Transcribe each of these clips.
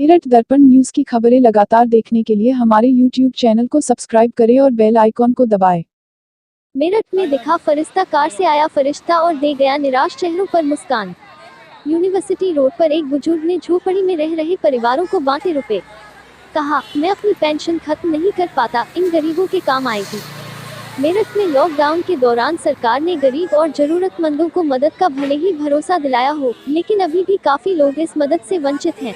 मेरठ दर्पण न्यूज की खबरें लगातार देखने के लिए हमारे YouTube चैनल को सब्सक्राइब करें और बेल आइकॉन को दबाएं। मेरठ में दिखा फरिश्ता, कार से आया फरिश्ता और दे गया निराश चेहरों पर मुस्कान। यूनिवर्सिटी रोड पर एक बुजुर्ग ने झोपड़ी में रह रहे परिवारों को बांटे रुपए। कहा, मैं अपनी पेंशन खत्म नहीं कर पाता, इन गरीबों के काम आएगी। मेरठ में लॉकडाउन के दौरान सरकार ने गरीब और जरूरतमंदों को मदद का भले ही भरोसा दिलाया हो, लेकिन अभी भी काफी लोग इस मदद से वंचित हैं।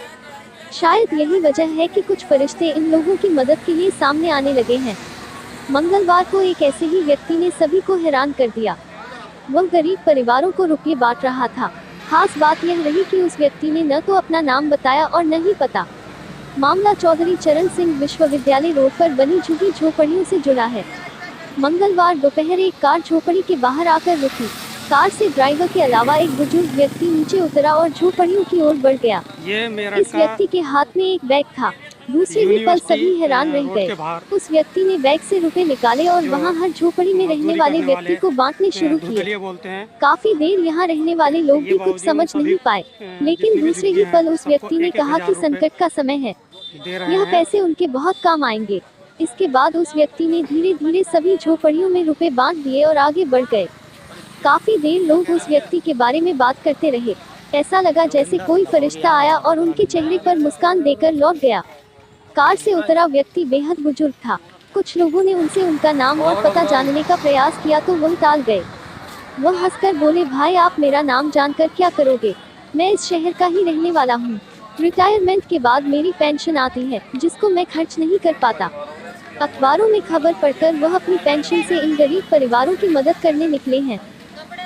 शायद यही वजह है कि कुछ फरिश्ते इन लोगों की मदद के लिए सामने आने लगे हैं। मंगलवार को एक ऐसे ही व्यक्ति ने सभी को हैरान कर दिया। वह गरीब परिवारों को रुपये बांट रहा था। खास बात यह रही कि उस व्यक्ति ने न तो अपना नाम बताया और न ही पता। मामला चौधरी चरण सिंह विश्वविद्यालय रोड पर बनी झुग्गी झोपड़ियों से जुड़ा है। मंगलवार दोपहर एक कार झोपड़ी के बाहर आकर रुकी। कार से ड्राइवर के अलावा एक बुजुर्ग व्यक्ति नीचे उतरा और झोपड़ियों की ओर बढ़ गया। इस व्यक्ति के हाथ में एक बैग था। दूसरे ही पल सभी हैरान रह गए। उस व्यक्ति ने बैग से रुपए निकाले और वहां हर झोपड़ी में रहने वाले व्यक्ति को बांटने शुरू किए। काफी देर यहां रहने वाले लोग भी कुछ समझ नहीं पाए, लेकिन दूसरे ही पल उस व्यक्ति ने कहा कि संकट का समय है, यह पैसे उनके बहुत काम आएंगे। इसके बाद उस व्यक्ति ने धीरे धीरे सभी झोपड़ियों में रुपए बांट दिए और आगे बढ़ गए। काफी देर लोग उस व्यक्ति के बारे में बात करते रहे। ऐसा लगा जैसे कोई फरिश्ता आया और उनके चेहरे पर मुस्कान देकर लौट गया। कार से उतरा व्यक्ति बेहद बुजुर्ग था। कुछ लोगों ने उनसे उनका नाम और पता जानने का प्रयास किया तो वह टाल गए। वह हंसकर बोले, भाई आप मेरा नाम जानकर क्या करोगे, मैं इस शहर का ही रहने वाला हूँ। रिटायरमेंट के बाद मेरी पेंशन आती है, जिसको मैं खर्च नहीं कर पाता। अखबारों में खबर पढ़कर वह अपनी पेंशन से इन गरीब परिवारों की मदद करने निकले हैं।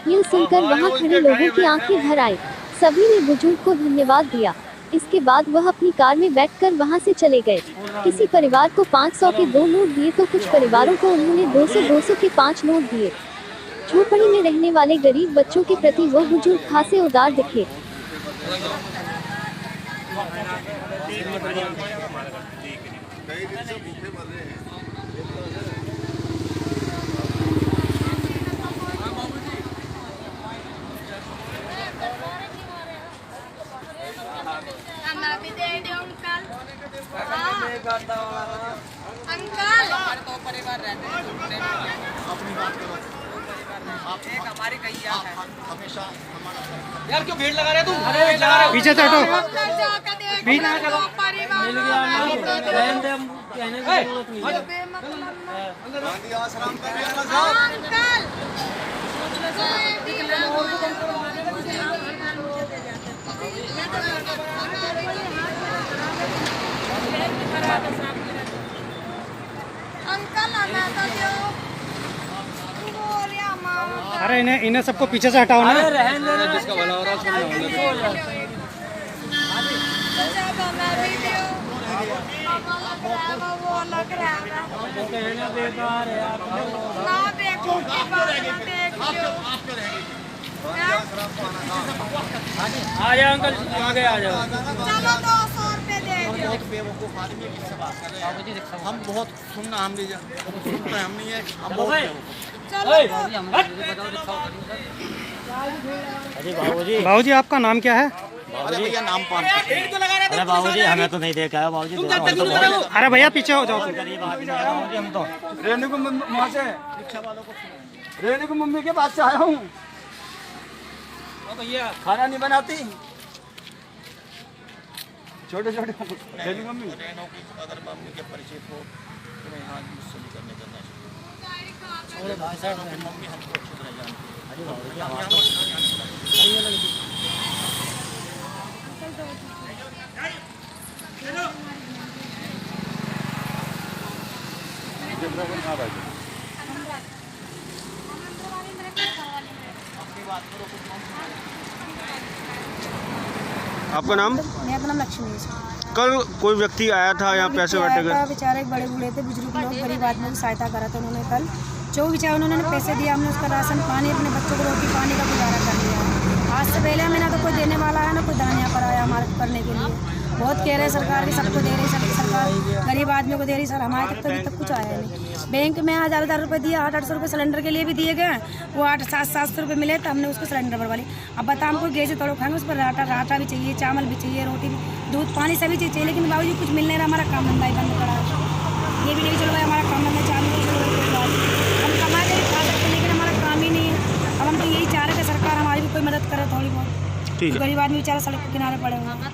यह सुनकर वहां खड़े लोगों की आंखें भर आई। सभी ने बुजुर्ग को धन्यवाद दिया। इसके बाद वह अपनी कार में बैठकर वहां से चले गए। किसी परिवार को 500 के 2 नोट दिए तो कुछ परिवारों को उन्होंने 200 के 5 नोट दिए। झोपड़ी में रहने वाले गरीब बच्चों के प्रति वह बुजुर्ग खासे उदार दिखे। अंकल तो परिवार रहते हैं, अपनी बात करो। एक हमारी कैया है हमेशा यार, क्यों भीड़ लगा रहे तू? पीछे से हटो, बीच में चलो। मिल गया रहने दे, हम कहने की जरूरत नहीं है। गांधी आश्रम का अंकल अरे इन्हें सबको पीछे से हटाओ ना। जिसका भला हो रहा आ जाओ अंकल, आगे आ जाओ। चलो 200 रुपए दे दो। एक बेवकूफ आदमी किससे बात कर रहे हैं? हम बहुत सुनना, हम नहीं है, हम बहुत बाबूजी आपका नाम क्या है? अरे भैया नाम पान। अरे बाबूजी हमें तो नहीं देखा है बाबूजी। अरे भैया पीछे हो जाओ। हम तो रेणु को वहाँ से रेणु की मम्मी के पास से आया हूँ। भैया खाना नहीं बनाती, छोटे छोटे रेणु मम्मी। अगर मम्मी के परिचित हो तो यहाँ मुझसे भी करने करना चाहिए। भाई साहब मम्मी हमको अच्छी तरह जानती है। आपका नाम? मेरा नाम लक्ष्मी है। कल कोई व्यक्ति आया था यहाँ पैसे बांटे गए? बेचारे एक बड़े बूढ़े थे, बुजुर्ग लोग, गरीब आदमियों की सहायता करा था उन्होंने। कल जो बेचारे उन्होंने पैसे दिया, हमने उसका राशन पानी, अपने बच्चों को रोटी पानी का गुजारा कर लिया। आज से पहले हमें ना तो कोई देने वाला है, ना कोई दानिया पर आया हमारे करने के लिए। बहुत कह रहे सरकार की, सबको दे रही, सरकार सरकार गरीब आदमी को दे रही। सर हमारे तक तो अभी तक कुछ आया नहीं। बैंक में 1000 रुपये दिए, 800 रुपये सिलेंडर के लिए भी दिए गए। वो 700 रुपये मिले तो हमने उसको सिलेंडर भरवा ली। अब बता हमको गैस से थोड़ा खाएंगे, उस पर आटा भी चाहिए, चावल भी चाहिए, रोटी भी, दूध पानी सभी चीज़ चाहिए। लेकिन बाबूजी कुछ मिल नहीं रहा, हमारा काम धंधा ही बंद पड़ा है। ये भी नहीं चलो भाई हमारा काम धंधा चालू नहीं, चलो हम कमा के भी खा सकते लेकिन हमारा काम ही नहीं है। अब हम तो यही चाह रहे थे सरकार हमारी भी कोई मदद करे थोड़ी बहुत। ठीक है। गरीब आदमी बेचारा सड़क के किनारे पड़े हुए हैं।